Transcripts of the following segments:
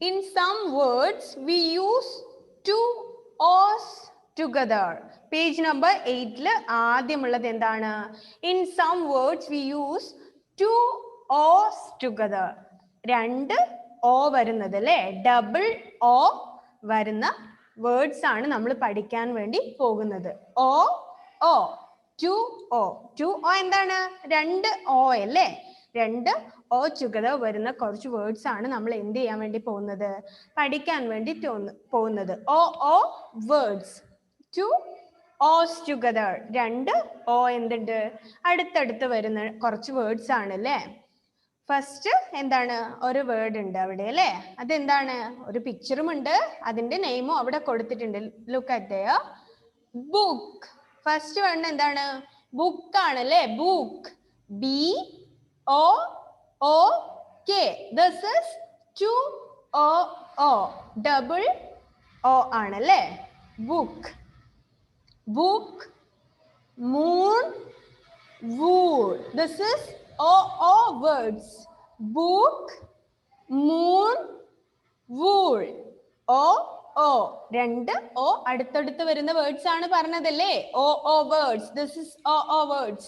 In some words, we use two O's together. Page number 8 ആദ്യമുള്ളത് എന്താണ്? In some words, we use two O's together. രണ്ട് O വരുന്നത് അല്ലേ? Double O വരുന്ന words ആണ് നമ്മൾ പഠിക്കാൻ വേണ്ടി പോകുന്നത്. O, O, two O. Two O എന്താണ്? രണ്ട് O അല്ലേ? രണ്ട് O together വരുന്ന കുറച്ച് വേർഡ്സ് ആണ് നമ്മൾ എന്ത് ചെയ്യാൻ വേണ്ടി പോകുന്നത്? പഠിക്കാൻ വേണ്ടി പോകുന്നത്. O O words. Two O's together. രണ്ട് O എന്തുണ്ട്? അടുത്തടുത്ത് വരുന്ന കുറച്ച് വേർഡ്സ് ആണ് അല്ലേ? ഫസ്റ്റ് എന്താണ്? ഒരു വേർഡ് ഉണ്ട് അവിടെ അല്ലേ? അതെന്താണ്? ഒരു പിക്ചറും ഉണ്ട്, അതിന്റെ നെയിമും അവിടെ കൊടുത്തിട്ടുണ്ട്. Look at there. Book. First one എന്താണ്? ബുക്ക് ആണ് അല്ലേ? Book. BOOK. This is two O. Double O ആണല്ലേ? Book. Book. Moon. wool. This is O words. Book, moon, wool. O. രണ്ട് O അടുത്തടുത്ത് വരുന്ന വേർഡ്സ് ആണ് പറഞ്ഞതല്ലേ? O words. This is O words.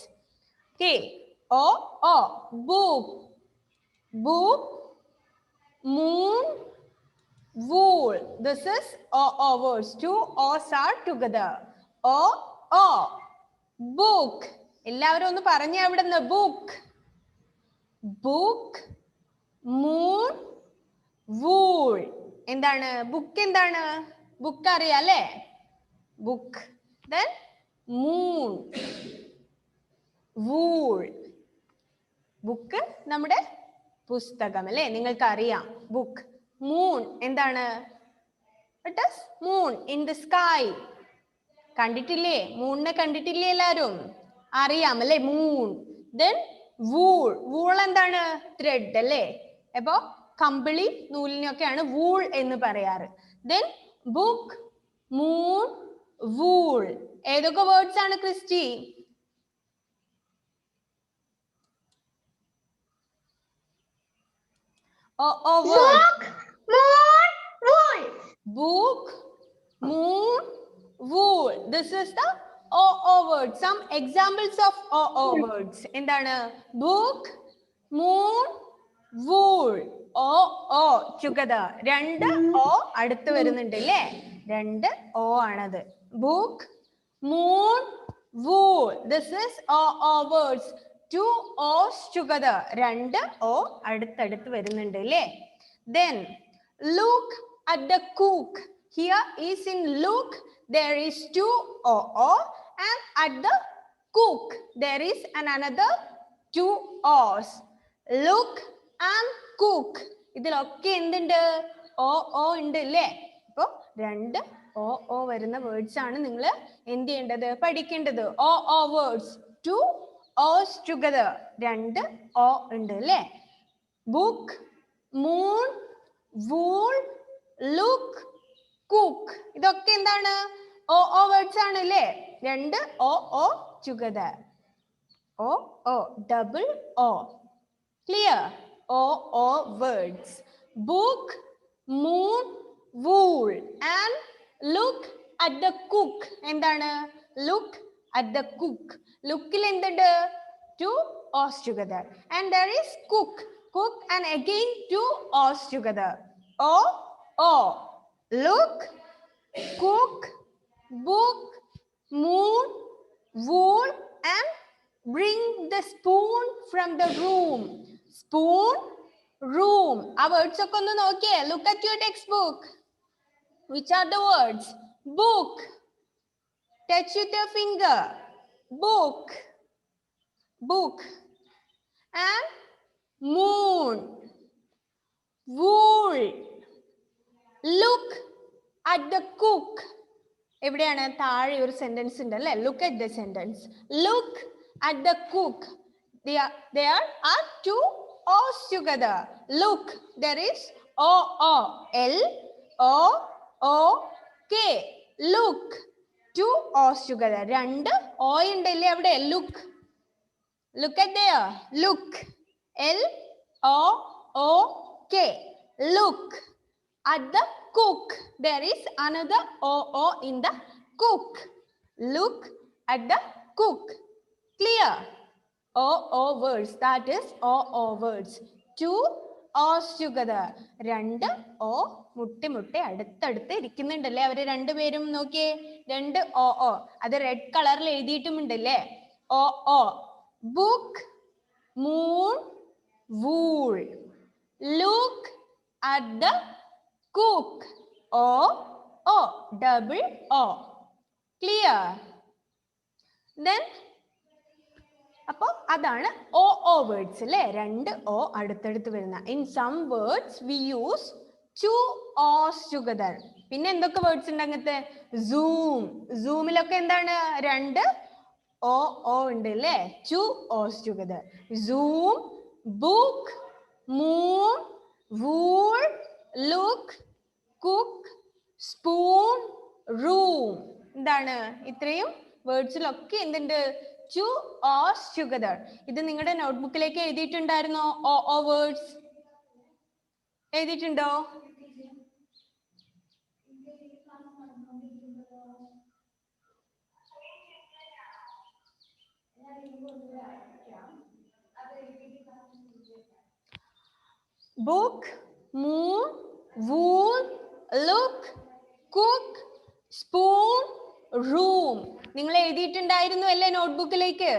Okay. O. Book. Book, moon, wool. This is O words. Two O's are together. O. Book. എല്ലാവരും ഒന്ന് പറഞ്ഞേ അവിടുന്ന്. Book. Book, moon, wool. എന്താണ് ബുക്ക്? എന്താണ് ബുക്ക്? അറിയാം അല്ലേ? Book. Then moon, wool. Book നമ്മുടെ പുസ്തകം അല്ലേ? നിങ്ങൾക്ക് അറിയാം ബുക്ക്. മൂൺ എന്താണ്? It is moon in the sky. കണ്ടിട്ടില്ലേ? മൂണിനെ കണ്ടിട്ടില്ലേ എല്ലാരും? അറിയാം അല്ലേ? മൂൺ. Then wool. വൂൾ എന്താണ്? ത്രെഡ് അല്ലേ? അപ്പോ കമ്പിളി നൂലിനൊക്കെയാണ് വൂൾ എന്ന് പറയാറ്. Then book, moon, wool. ഏതൊക്കെ വേർഡ്സ് ആണ് Christy? Book, moon, wool. Book, moon, wool. This is the O word. Some examples of O words. എന്താണ്? Book, moon, wool. O together. രണ്ട് O അടുത്ത് വരുന്നുണ്ട് അല്ലേ? രണ്ട് O ആണത്. Book, moon, wool. This is O words. Two O's together. രണ്ട് O അടുത്തടുത്ത് വരുന്നുണ്ട് അല്ലേ? Then look at the cook. Here is in look there is two O and at the cook there is another two O's. Look and cook. ഇതിലൊക്കെ എന്തുണ്ട്? O ഉണ്ട് അല്ലേ? അപ്പോൾ രണ്ട് O വരുന്ന വേർഡ്സ് ആണ് നിങ്ങൾ എന്ത് ചെയ്യേണ്ടത്? പഠിക്കേണ്ടത്. O words. Two O's together. രണ്ട് O ഉണ്ട് അല്ലേ? Book, moon, wool, look, cook. ഇതൊക്കെ എന്താണ്? O words ആണ് അല്ലേ? രണ്ട് O together. O double O. Clear? O words. Book, moon, wool and look at the cook. എന്താണ്? Look at the cook. Lookil എന്തുണ്ട്? Two O's together. And there is cook. Cook and again two O's together. O. Look, cook, book, moon, wool and bring the spoon from the room. Spoon, room. ആ words ഒക്കെ ഒന്ന് നോക്കിയേ. Look at your textbook. Which are the words? Book. Touch with your finger. Book. And moon, wool. Look at the cook. എവിടെയാണ്? താഴെ ഒരു sentence ഉണ്ട് അല്ലേ? Look at the sentence. Look at the cook. There are two O's together. Look. There is O. LOOK. Look. Two O's together. രണ്ട് O ഉണ്ടല്ലേ അവിടെ? Look. Look at there. Look. LOOK. Look. at the cook. There is another O in the cook. Look at the cook. Clear? O words. That is O words. Two O's together. രണ്ട് O മുട്ടി അടുത്തടുത്ത് ഇരിക്കുന്നുണ്ടല്ലേ അവര് രണ്ടുപേരും നോക്കിയേ. രണ്ട് O. അത് red കളറിൽ എഴുതിയിട്ടുമുണ്ടല്ലേ. O. Book, moon, wool. Look at the cook. O. Double O. Clear? Then അപ്പൊ അതാണ് O വേർഡ്സ് അല്ലേ. രണ്ട് O അടുത്തടുത്ത് വരുന്ന. In some words we use two O's together. പിന്നെ എന്തൊക്കെ വേർഡ്സ് ഉണ്ട് അങ്ങനത്തെ? Zoom. Zoomലൊക്കെ എന്താണ്? രണ്ട് O ഉണ്ട് അല്ലേ. Two O's together. Zoom, book, moon, wool, look, cook, spoon, room. എന്താണ്? ഇത്രയും വേർഡ്സിലൊക്കെ എന്തുണ്ട്? Two O's together. ഇത് നിങ്ങളുടെ നോട്ട്ബുക്കിലേക്ക് എഴുതിയിട്ടുണ്ടായിരുന്നോ? O വേർഡ്സ് എഴുതിയിട്ടുണ്ടോ? Book, moon, wool, look, cook, spoon, room. നിങ്ങൾ എഴുതിയിട്ടുണ്ടായിരുന്നു അല്ലേ നോട്ട്ബുക്കിലേക്ക്?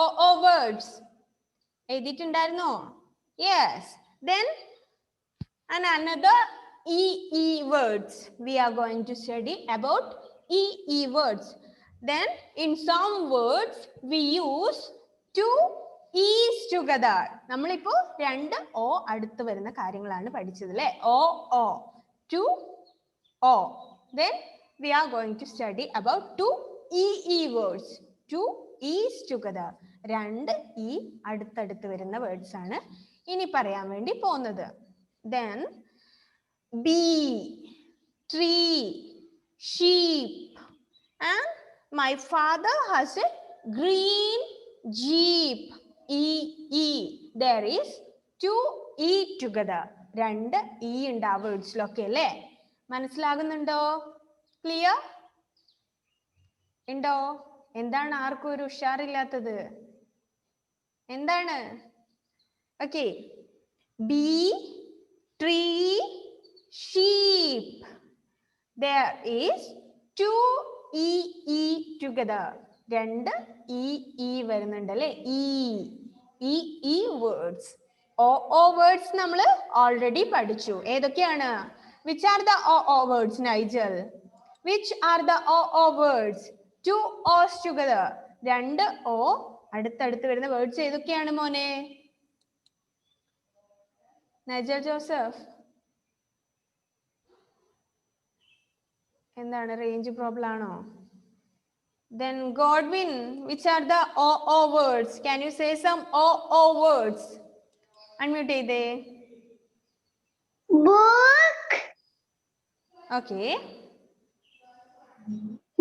O വേർഡ്സ് എഴുതിയിട്ടുണ്ടായിരുന്നോ? Yes. Then and another E words. We are going to study about E words. Then in some words we use two E's together. നമ്മളിപ്പോ രണ്ട് O അടുത്ത് വരുന്ന കാര്യങ്ങളാണ് പഠിച്ചത് അല്ലേ. O. Two O. Then we are going to study about two E words. Two E's together. രണ്ട് E അടുത്തടുത്ത് വരുന്ന വേർഡ്സ് ആണ് ഇനി പറയാൻ വേണ്ടി പോകുന്നത്. Then bee, tree, sheep, and my father has a green jeep. E. There is two E together. രണ്ട് E ഉണ്ട് ആ വേർഡ്സിലൊക്കെ അല്ലേ. മനസ്സിലാകുന്നുണ്ടോ? ക്ലിയർ ഉണ്ടോ? എന്താണ് ആർക്കും ഒരു ഉഷാറില്ലാത്തത്? എന്താണ്? Okay. Bee, tree, sheep. There is two E together. രണ്ട് E വരുന്നുണ്ട് അല്ലേ. E words. O words നമ്മൾ ഓൾറെഡി പഠിച്ചു. ഏതൊക്കെയാണ്? Which are the O words, Nigel? Which are the O words? Two O's together. രണ്ട് O അടുത്തടുത്ത് വരുന്ന വേർഡ്സ് ഏതൊക്കെയാണ് മോനെ? നൈജൽ ജോസഫ്, എന്താണ് റേഞ്ച് പ്രോബ്ലം ആണോ? Then Godwin, which are the O words? Can you say some O words? Unmute ചെയ്തേ. Book. Okay.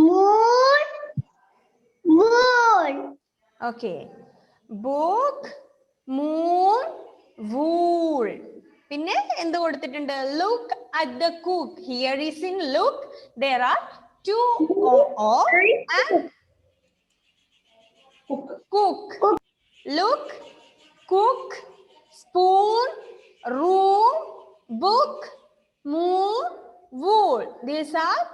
Moon, wool. Okay. Book, moon, wool. പിന്നെ എന്ത് കൊടുത്തിട്ടുണ്ട്? Look at the cook. Here is in look. There are two O and cook. Look, cook, spoon, room, book, moon, wool. These are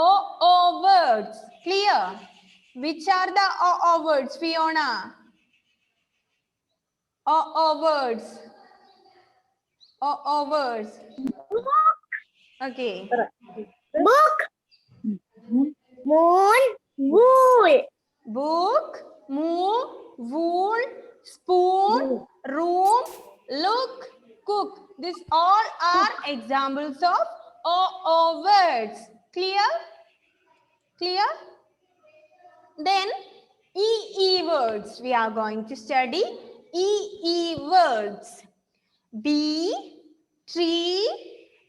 O words. Clear? Which are the O words, Fiona? O words. O words. Okay. Book, moon, wool. Book, moon, wool, spoon, room, look, cook. These all are examples of O words. Clear? Clear? Then E words. We are going to study E words. Bee, tree,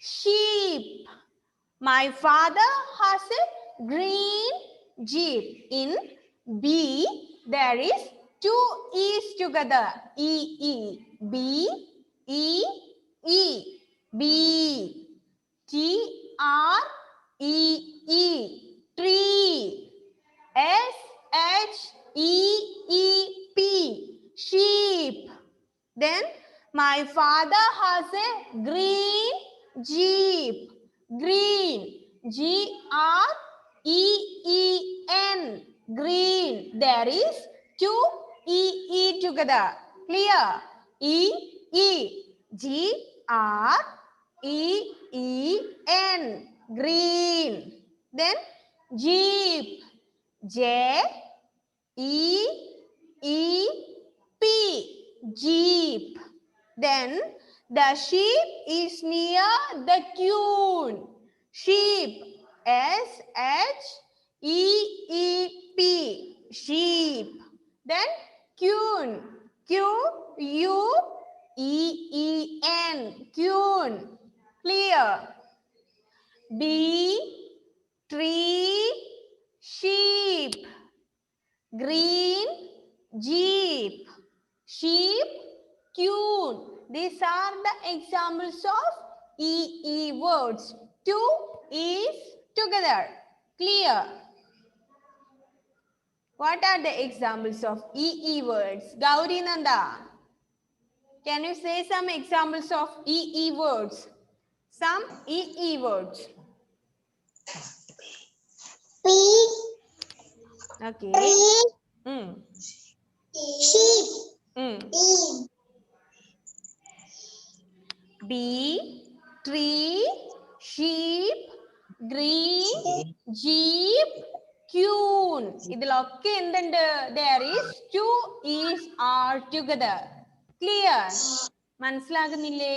sheep. My father has a green jeep. In B, there is two E's together. E. B, E, E. Bee. T-R-E-E, tree. S-H-E-E-P, sheep. Then my father has a green jeep. Green. G-R-E-E-N. Green. There is two E-E together. Clear? E-E. G-R-E-E-N. Green. Then jeep. J-E-E-P. Jeep. Then the sheep is near the tune. Sheep. S-H-E-E-P. Sheep. Then tune. Q-U-E-E-N. Tune. Clear? B. Tree. Sheep. Green. Jeep. Sheep. Tune. These are the examples of EE words. Two is together. Clear? What are the examples of EE words? Gauri Nanda, can you say some examples of EE words? Some EE words. P. Okay. Tree. Mm. Sheep. Mm. E. B, tree, sheep, green, jeep, tune. ഇതിലൊക്കെ എന്തുണ്ട്? There is two is are together. Clear? മനസ്സിലാകുന്നില്ലേ?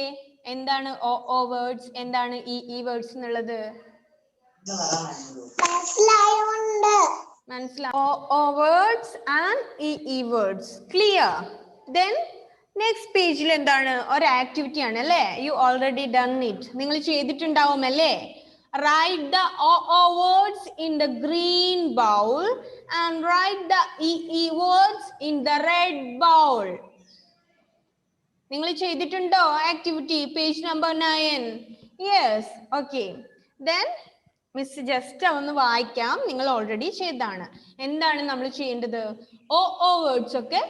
എന്താണ് o words, എന്താണ് e words എന്നുള്ളത്? മനസ്സിലായി. o words and e words. Clear? Then next പേജിൽ എന്താണ്? ഒരു activity ആണ് അല്ലേ? You already done it. നിങ്ങൾ ചെയ്തിട്ടുണ്ടാവും അല്ലേ? Write the o words in the green bowl and write the e words in the red bowl. നിങ്ങൾ ചെയ്തിട്ടുണ്ടോ activity? Page number 9. Yes. Okay. Then miss just ഒന്ന് വായിക്കാം. നിങ്ങൾ ഓൾറെഡി ചെയ്താണ്. എന്താണ് നമ്മൾ ചെയ്യേണ്ടത്? o വേർഡ്സ് ഒക്കെ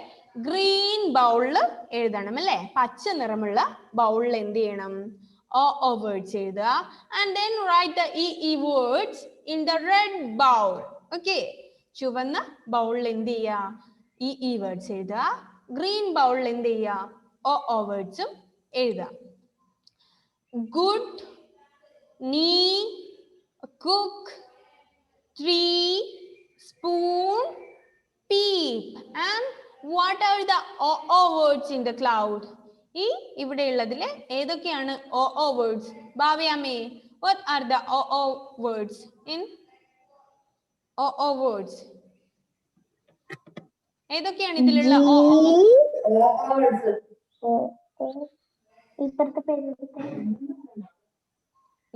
ഗ്രീൻ ബൗളിൽ എഴുതണം അല്ലേ? പച്ച നിറമുള്ള ബൗളിൽ എന്ത് ചെയ്യണം? o വേർഡ്സ് എഴുതുക. And then write the e words in the red bowl. Okay, ചുവന്ന ബൗളിൽ എന്ത് ചെയ്യുക? e വേർഡ്സ് എഴുതുക. ഗ്രീൻ ബൗളിൽ എന്ത് ചെയ്യുക? o വേർഡ്സും എഴുതുക. Good, knee, cook, tree, spoon, peep. And what are the o words in the cloud? ഈ ഇവിടെ ഉള്ളതിലെ ഏതൊക്കെയാണ് o words? ഭാവ്യാമേ, what are the o words in o words? ഏതൊക്കെയാണ് ഇതിലുള്ള o words?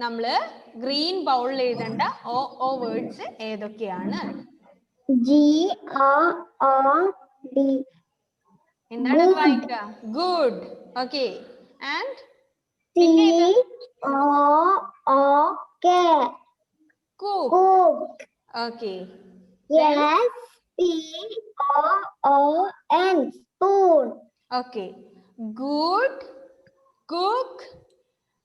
നമ്മള് ഗ്രീൻ ബൗളിൽ എഴുതേണ്ട o വേർഡ്സ് ഏതൊക്കെയാണ്? G-R-R-D. എന്താണ് വായിക്കുക? Good. Okay. And C-O-O-K. cook. Okay. S-P-O-O-N. Spoon. Okay. Good, cook,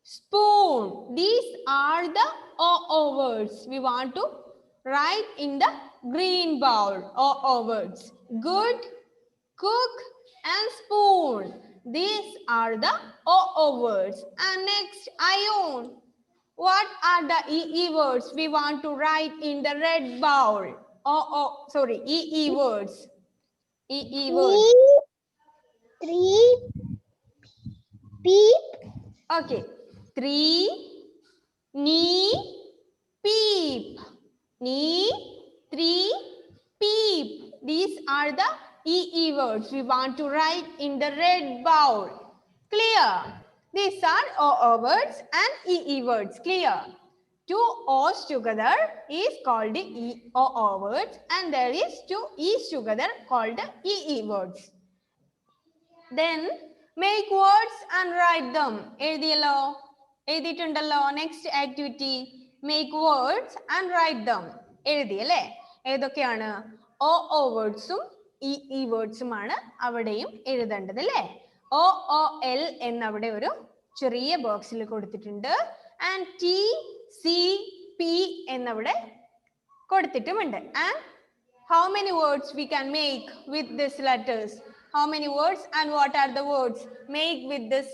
spoon. These are the o words we want to write in the green bowl. O words. Good, cook, and spoon. These are the o words. And next, Ayun. What are the e words we want to write in the red bowl? Sorry, e words. E words. Three. Peep. Okay. Three, knee, peep. Knee, three, peep. These are the e words we want to write in the red bowl. Clear? These are o words and e words. Clear? Two o's together is called o words, and there is two e's together called e words. Then make words and write them. എഴുതിയല്ലോ? എഴുതിയിട്ടുണ്ടല്ലോ. Next activity make words and write them. എഴുതി അല്ലേ? ഏതൊക്കെയാണ്? ഓ വേർഡ്സും E വേർഡ്സുമാണ് അവിടെയും എഴുതേണ്ടത് അല്ലേ? OOL എന്നവിടെ ഒരു ചെറിയ ബോക്സിൽ കൊടുത്തിട്ടുണ്ട്. ആൻഡ് TCP എന്നവിടെ കൊടുത്തിട്ടുമുണ്ട്. And how many words we can make with these letters? How many words and what are the words make with this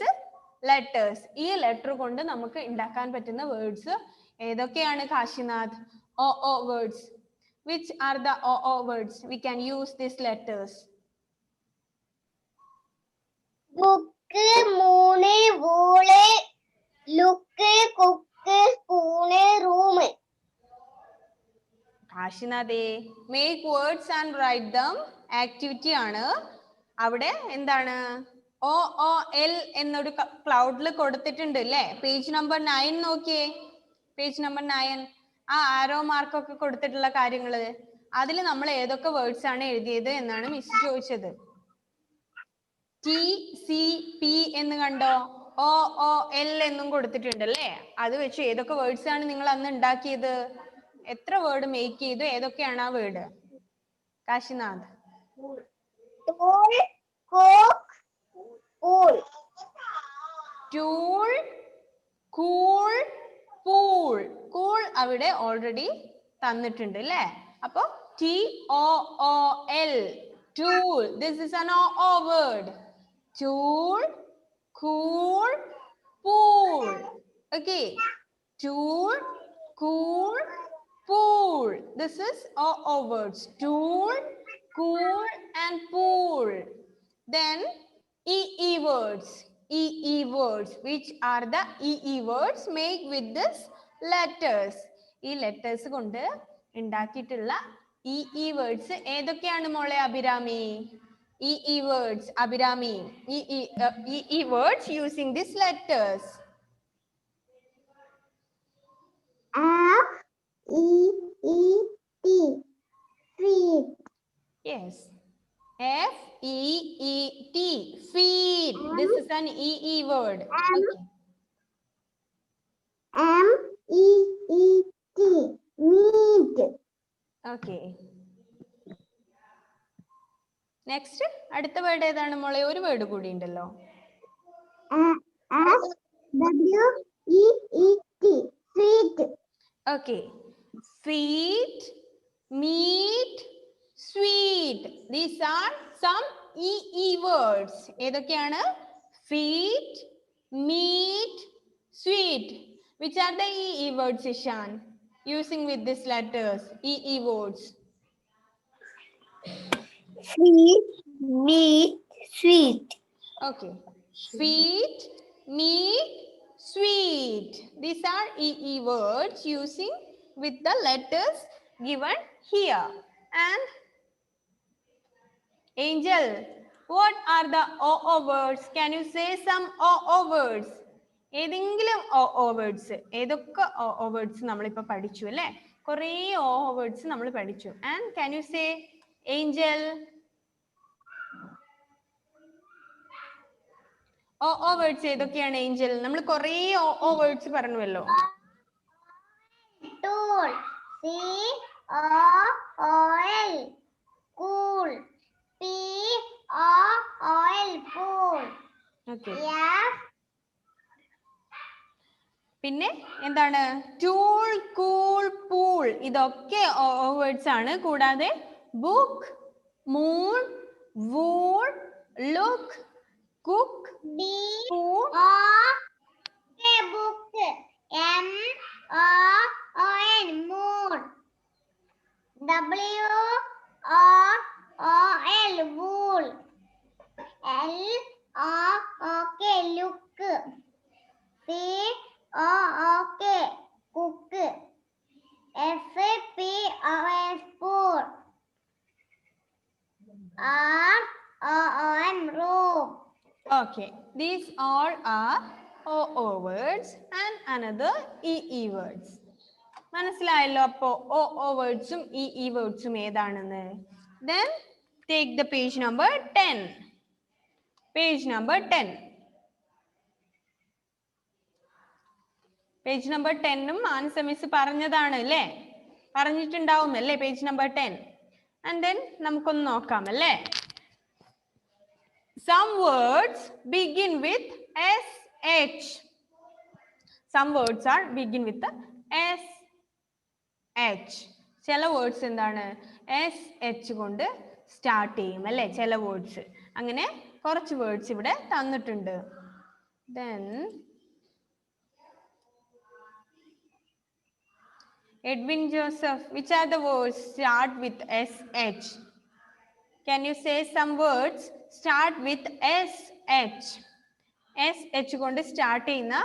letters? ഈ ലെറ്റർ കൊണ്ട് നമുക്ക് ഉണ്ടാക്കാൻ പറ്റുന്ന വേർഡ്സ് ഏതൊക്കെയാണ് കാശിനാഥ്? ഓ words. Which are the o words we can use these letters? book, moon, wool, look, cook, spoon, room. കാശിനാഥേ, make words and write them activity ആണ്. അവിടെ എന്താണ്? OOL എന്നൊരു ക്ലൗഡിൽ കൊടുത്തിട്ടുണ്ട് അല്ലേ? പേജ് നമ്പർ 9 നോക്കിയേ. പേജ് നമ്പർ 9 ആ ആരോ മാർക്കൊക്കെ കൊടുത്തിട്ടുള്ള കാര്യങ്ങള്, അതിൽ നമ്മൾ ഏതൊക്കെ വേർഡ്സ് ആണ് എഴുതിയത് എന്നാണ് മിസ് ചോദിച്ചത്. TCP എന്ന് കണ്ടോ? OOL എന്നും കൊടുത്തിട്ടുണ്ട് അല്ലേ? അത് വെച്ച് ഏതൊക്കെ വേർഡ്സ് ആണ് നിങ്ങൾ അന്ന് ഉണ്ടാക്കിയത്? എത്ര വേർഡ് മേക്ക് ചെയ്തു? ഏതൊക്കെയാണ് ആ word? Kashinath. Tool, cook, pool. Tool, cool, pool. Cool അവിടെ ഓൾറെഡി തന്നിട്ടുണ്ട് അല്ലേ? അപ്പൊ TOOL, tool. This is an O word. Tool, cool, pool. Okay. Tool, cool, pool. This is O words. Tool, cool, and pool. Then EE words. EE words. Which are the EE words make with this letters? ഈ letters കൊണ്ട് ഉണ്ടാക്കിയിട്ടുള്ള EE words ഏതൊക്കെയാണ് മോളെ Abhirami? EE words, Abhirami. EE words using these letters. FEET, feet. Yes. FEET, feet. This is an EE word. Okay. MEET, meat. Okay. Next അടുത്ത word ഏതാണ് മോളെ? ഒരു word കൂടി ഉണ്ടല്ലോ. SWEET, sweet. Okay. Feet, meat, sweet. These are some EE words. ഏതൊക്കെയാണ്? Feet, meat, sweet. Which are the EE words, Ishan? Using with these letters, EE words. Feet, meat, sweet. Okay. Feet, meat, sweet. These are EE words using with the letters given here. And Angel, what are the OO words? Can you say some OO words? ഏതെങ്കിലും OO words. ഏതൊക്കെ OO words നമ്മളിപ്പോ പഠിച്ചു അല്ലേ? കുറേ OO words നമ്മൾ പഠിച്ചു. And can you say, Angel? OO words ഏതൊക്കെയാണ് Angel? നമ്മൾ കുറേ OO words പറഞ്ഞുവല്ലോ. Tool, COOL, cool. POOL, pool. Okay. F, പിന്നെ എന്താണ്? Tool, cool, pool. ഇതൊക്കെ OO words ആണ്. കൂടാതെ book, moon, wool, look, cook, BOOK, book. MOON, moon. WOOL, wool. LOOK, look. COOK, cook. SPOON, spoon. ROOM, room. Okay, these all are OO words and another EE words. മനസ്സിലായല്ലോ അപ്പോ OO wordsഉം EE wordsഉം ഏതാണെന്ന്? Then take the page number 10. Page number 10. Page number 10 Manasa miss പറഞ്ഞതാണ് അല്ലേ? പറഞ്ഞിട്ടുണ്ടാവും അല്ലേ page number 10? And then നമുക്കൊന്ന് നോക്കാം അല്ലേ? Some words begin with SH. Some words are begin with the SH. ചില വേർഡ്സ് എന്താണ് SH കൊണ്ട് സ്റ്റാർട്ട് ചെയ്യും അല്ലേ? ചില വേർഡ്സ്. അങ്ങനെ കുറച്ച് വേർഡ്സ് ഇവിടെ തന്നിട്ടുണ്ട്. Then Edwin Joseph, which are the words start with SH? Can you say some words start with SH? SH കൊണ്ട് സ്റ്റാർട്ട് ചെയ്യുന്ന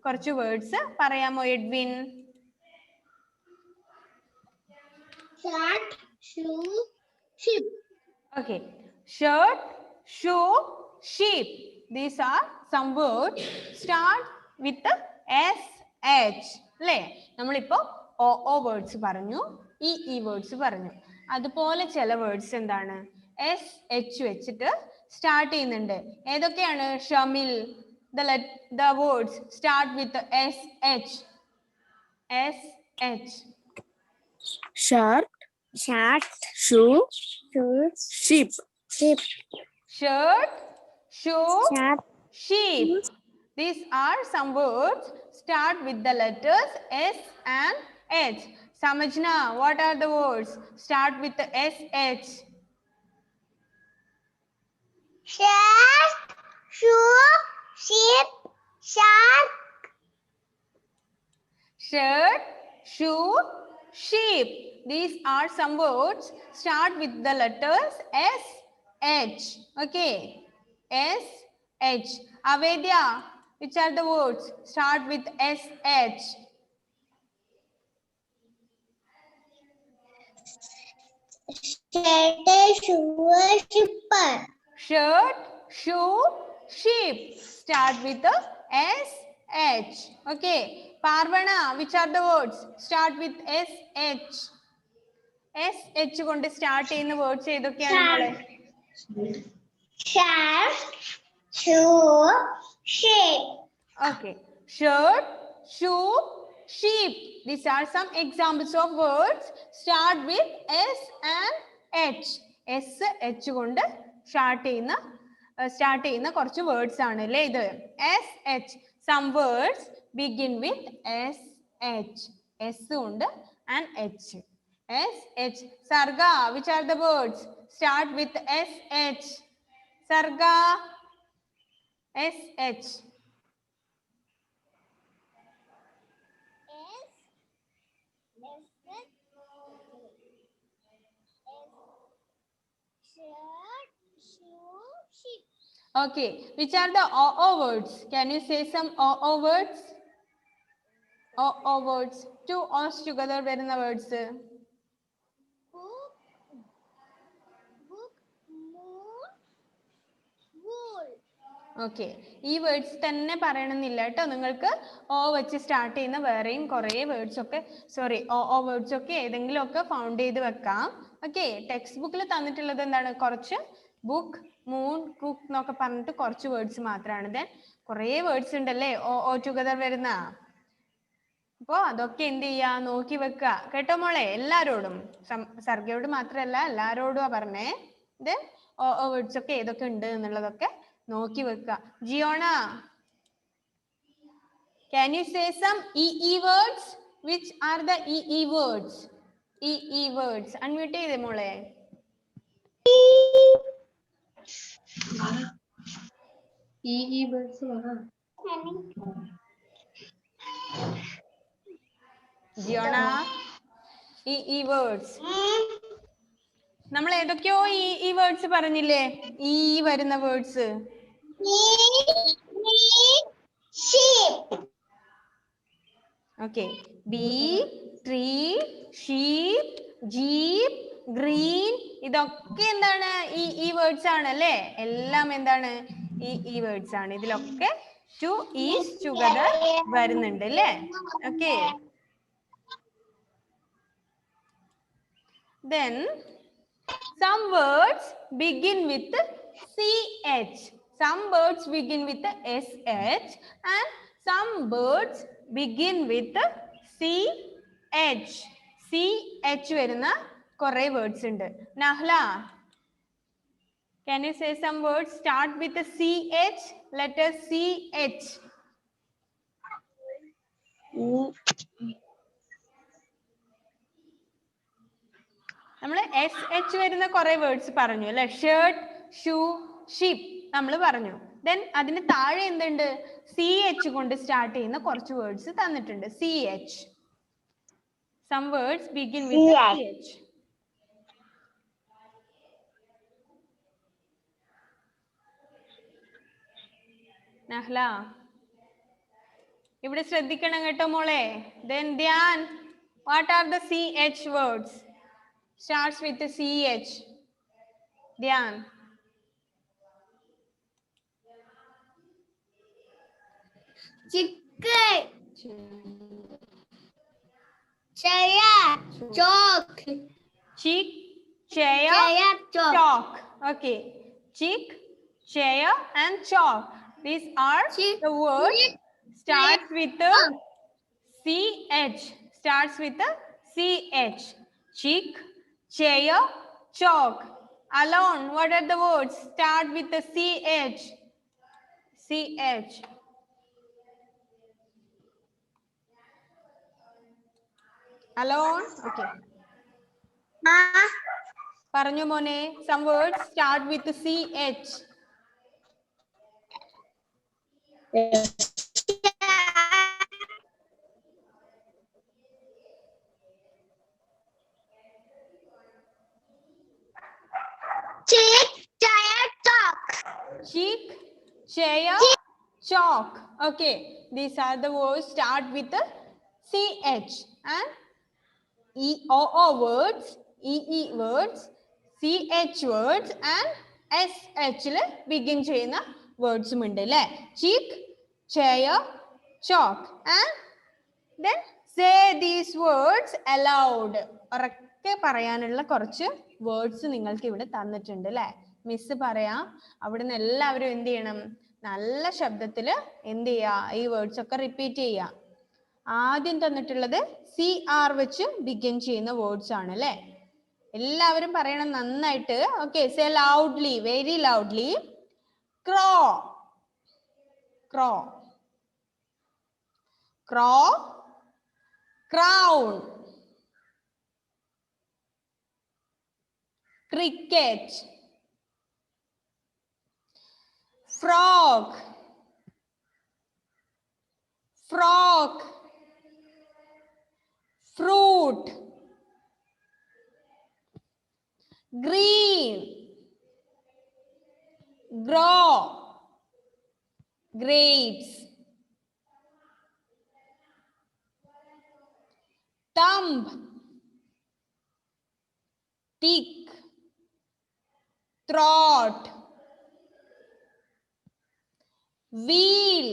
കുറച്ച് വേർഡ്സ് പറയാമോ Edwin? Shirt, shoe, sheep. Okay. Shirt, shoe, sheep. These are some words start with the SH. അല്ലേ? നമ്മളിപ്പോ OO words പറഞ്ഞു, EE words പറഞ്ഞു. അതുപോലെ ചില വേർഡ്സ് എന്താണ് SH വെച്ചിട്ട് സ്റ്റാർട്ട് ചെയ്യുന്നുണ്ട്. ഏതൊക്കെയാണ് ഷമിൽ? The words start with SH. SH. Shirt, Shirt, shoe, shoes, sheep. sheep. Shirt, shoe, Shirt, sheep. These are some words start with the letters S and H. Samajna, what are the words start with the SH? shirt, shoe, sheep, shark. Shirt, shoe, sheep. These are some words start with the letters S, H. Okay. S, H. Avedya, which are the words start with S, H? Shirt, shoe, shipper. Shirt, shoe, sheep. Start with the S, H. Okay. Parvana, which are the words start with S, H? S, H കൊണ്ട് start ചെയ്യുന്ന words ഏതൊക്കെയാണ് നമ്മളെ? Shirt, shoe, sheep. Okay. Shirt, shoe, sheep. These are some examples of words start with S and H. S, H കൊണ്ട് start ചെയ്യുന്ന കുറച്ച് words ആണ് അല്ലേ ഇത്? S, H. Some words begin with S, H. S കൊണ്ട് and H. S, H. Sarga, which are the words start with S, H? Sarga, S, H. Okay, which are the OO words? Can you say some OO words? OO words. Two O's together വരുന്ന words. Okay, ഈ words തന്നെ പറയണമെന്നില്ല കേട്ടോ. നിങ്ങൾക്ക് ഓ വെച്ച് start ചെയ്യുന്ന വേറെയും കുറേ words ഒക്കെ OO വേർഡ്സ് ഒക്കെ ഏതെങ്കിലും ഒക്കെ ഫൗണ്ട് ചെയ്ത് വെക്കാം. ഓക്കെ, ടെക്സ്റ്റ് ബുക്കിൽ തന്നിട്ടുള്ളത് എന്താണ്? കുറച്ച് ബുക്ക്, മൂൺ, കുക്ക് എന്നൊക്കെ പറഞ്ഞിട്ട് കുറച്ച് വേർഡ്സ് മാത്രമാണ്. ദെൻ കുറേ വേർഡ്സ് ഉണ്ടല്ലേ ഓ ടുഗദർ വരുന്ന. അപ്പോൾ അതൊക്കെ എന്ത് ചെയ്യാ, നോക്കി വെക്കുക കേട്ടോ മോളെ. എല്ലാരോടും, സർഗയോട് മാത്രമല്ല എല്ലാരോടും പറഞ്ഞേ. ദെൻ ഓ വേർഡ്സ് ഒക്കെ ഏതൊക്കെ ഉണ്ട് എന്നുള്ളതൊക്കെ നോക്കി വെക്കുക. ജിയോണ, can you say some EE words? Which are the EE words? EE words. Unmute ചെയ്തേ മോളെ. EE words ജിയോണ, EE words. നമ്മൾ ഏതൊക്കെയോ ഈ വേർഡ്സ് പറഞ്ഞില്ലേ? ഈ വരുന്ന words. Okay, B, tree, sheep, jeep, green, ഇതൊക്കെ എന്താണ്? ഈ വേർഡ്സ് ആണ് അല്ലേ? എല്ലാം എന്താണ്? ഈ വേർഡ്സ് ആണ്. ഇതിലൊക്കെ ടു ഈസ് ടുഗദർ വരുന്നുണ്ട് അല്ലേ? Okay, then some words begin with CH. Some words begin with the SH and some words begin with CH. CH വരുന്ന കുറേ വേർഡ്സ് ഉണ്ട്. നഹ്ല, can you say some words start with the CH? Letter CH. നമ്മൾ SH വരുന്ന കുറേ words പറഞ്ഞു അല്ലെ. Shirt, shoe, ship നമ്മൾ പറഞ്ഞു. ദെൻ അതിന് താഴെ എന്തുണ്ട്? CH കൊണ്ട് സ്റ്റാർട്ട് ചെയ്യുന്ന കുറച്ച് വേർഡ്സ് തന്നിട്ടുണ്ട്. CH. Some words begin with CH. നഹ്ല, ഇവിടെ ശ്രദ്ധിക്കണം കേട്ടോ മോളെ. Then Dhyan, what are the CH words? Starts with the CH. Dhyan. Chicken. Chair. Chalk. Chick, chair, Chair, chalk. chalk. Okay. Chick, chair and chalk. These are Chick, the words chick, starts with the chalk. CH. Starts with the CH. Chick, chair, chalk. Alone, what are the words? Start with the CH. CH. Alone? Okay. പറഞ്ഞു മോനെ. Some words start with the CH. Chick, chair, chalk. Chick, chair, chalk. Okay. These are the words start with the CH. And EOO words, EE words, CH words and SH begin ചെയ്യുന്ന വേർഡ്സും ഉണ്ട് അല്ലേ. Chick, chair, chalk. And then say these words aloud. ഉറക്കെ പറയാനുള്ള കുറച്ച് words നിങ്ങൾക്ക് ഇവിടെ തന്നിട്ടുണ്ട് അല്ലേ. മിസ് പറയാം. അവിടുന്ന് എല്ലാവരും എന്ത് ചെയ്യണം? നല്ല ശബ്ദത്തിൽ എന്ത് ചെയ്യുക? ഈ വേർഡ്സ് ഒക്കെ റിപ്പീറ്റ് ചെയ്യുക. ആദ്യം തന്നിട്ടുള്ളത് CR വെച്ച് ബിഗിൻ ചെയ്യുന്ന വേർഡ്സ് ആണ് അല്ലേ. എല്ലാവരും പറയണം നന്നായിട്ട്. Okay, say loudly, very loudly. Crow, crow, crow, crown, cricket, frog, frog, fruit, green, grow, grapes, thumb, thick, throat, wheel,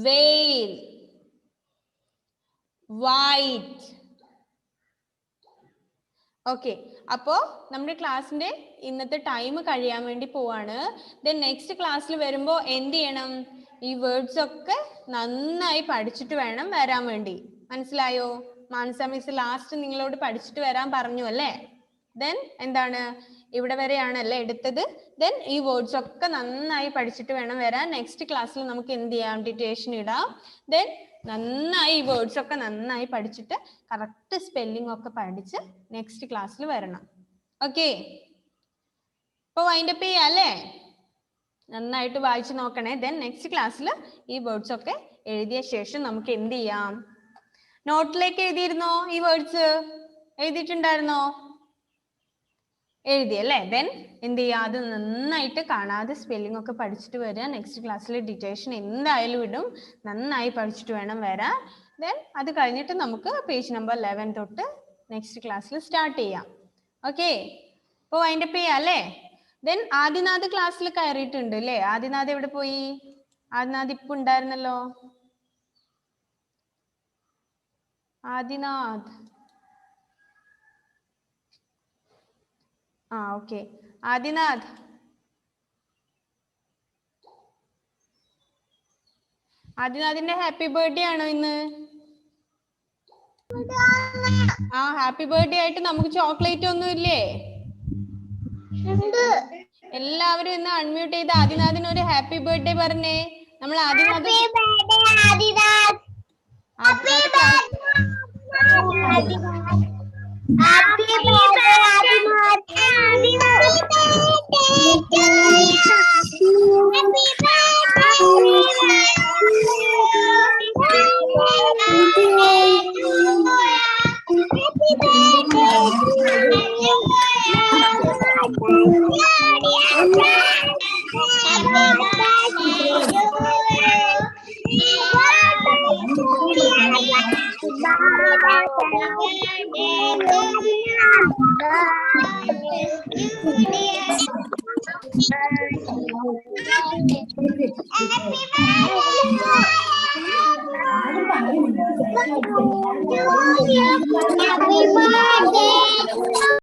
veil, white. Okay, അപ്പോൾ നമ്മുടെ ക്ലാസ്സിന്റെ ഇന്നത്തെ ടൈം കഴിയാൻ വേണ്ടി പോവാണ്. ദെൻ നെക്സ്റ്റ് ക്ലാസ്സിൽ വരുമ്പോൾ എന്ത് ചെയ്യണം? ഈ വേർഡ്സ് ഒക്കെ നന്നായി പഠിച്ചിട്ട് വേണം വരാൻ വേണ്ടി. മനസ്സിലായോ? മാനസ മിസ് ലാസ്റ്റ് നിങ്ങളോട് പഠിച്ചിട്ട് വരാൻ പറഞ്ഞു അല്ലേ. ദെൻ എന്താണ്, ഇവിടെ വരെയാണല്ലേ എടുത്തത്. ദെൻ ഈ വേർഡ്സ് ഒക്കെ നന്നായി പഠിച്ചിട്ട് വേണം വരാൻ. നെക്സ്റ്റ് ക്ലാസ്സിൽ നമുക്ക് എന്ത് ചെയ്യാം? ഡിറ്റേഷൻ ഇടാം. ദെൻ നന്നായി ഈ വേർഡ്സ് ഒക്കെ നന്നായി പഠിച്ചിട്ട് കറക്റ്റ് സ്പെല്ലിംഗ് ഒക്കെ പഠിച്ച് നെക്സ്റ്റ് ക്ലാസ്സിൽ വരണം. ഓക്കെ, ഇപ്പൊ വൈൻഡപ്പ് ചെയ്യാം അല്ലേ. നന്നായിട്ട് വായിച്ചു നോക്കണേ. ദെൻ നെക്സ്റ്റ് ക്ലാസ്സിൽ ഈ വേർഡ്സ് ഒക്കെ എഴുതിയ ശേഷം നമുക്ക് എന്ത് ചെയ്യാം? നോട്ടിലേക്ക് എഴുതിയിരുന്നോ? ഈ വേർഡ്സ് എഴുതിയിട്ടുണ്ടായിരുന്നോ? എഴുതിയല്ലേ. ദെൻ എന്ത് ചെയ്യുക? അത് നന്നായിട്ട് കാണാതെ സ്പെല്ലിംഗ് ഒക്കെ പഠിച്ചിട്ട് വരിക. നെക്സ്റ്റ് ക്ലാസ്സിൽ ഡിറ്റേഷൻ എന്തായാലും ഇടും. നന്നായി പഠിച്ചിട്ട് വേണം വരാൻ. ദെൻ അത് കഴിഞ്ഞിട്ട് നമുക്ക് പേജ് നമ്പർ 11 തൊട്ട് നെക്സ്റ്റ് ക്ലാസ്സിൽ സ്റ്റാർട്ട് ചെയ്യാം. ഓക്കെ, ഇപ്പോൾ വൈൻഡപ്പ് ചെയ്യാം അല്ലേ. ദെൻ ആദിനാഥ് ക്ലാസ്സിൽ കയറിയിട്ടുണ്ട് അല്ലേ. ആദിനാഥ് എവിടെ പോയി? ആദിനാഥ് ഇപ്പൊ ഉണ്ടായിരുന്നല്ലോ. ആദിനാഥ്, ഓക്കെ. ആദിനാഥ്, ആദിനാഥിന്റെ ഹാപ്പി ബർത്ത്ഡേ ആണോ ഇന്ന്? ആ ഹാപ്പി ബർത്ത്ഡേ ആയിട്ട് നമുക്ക് ചോക്ലേറ്റ് ഒന്നും ഇല്ലേ? എല്ലാവരും ഇന്ന് അൺമ്യൂട്ട് ചെയ്ത് ആദിനാഥിന് ഒരു ഹാപ്പി ബർത്ത്ഡേ പറഞ്ഞേ. നമ്മൾ ആദിനാഥ് Happy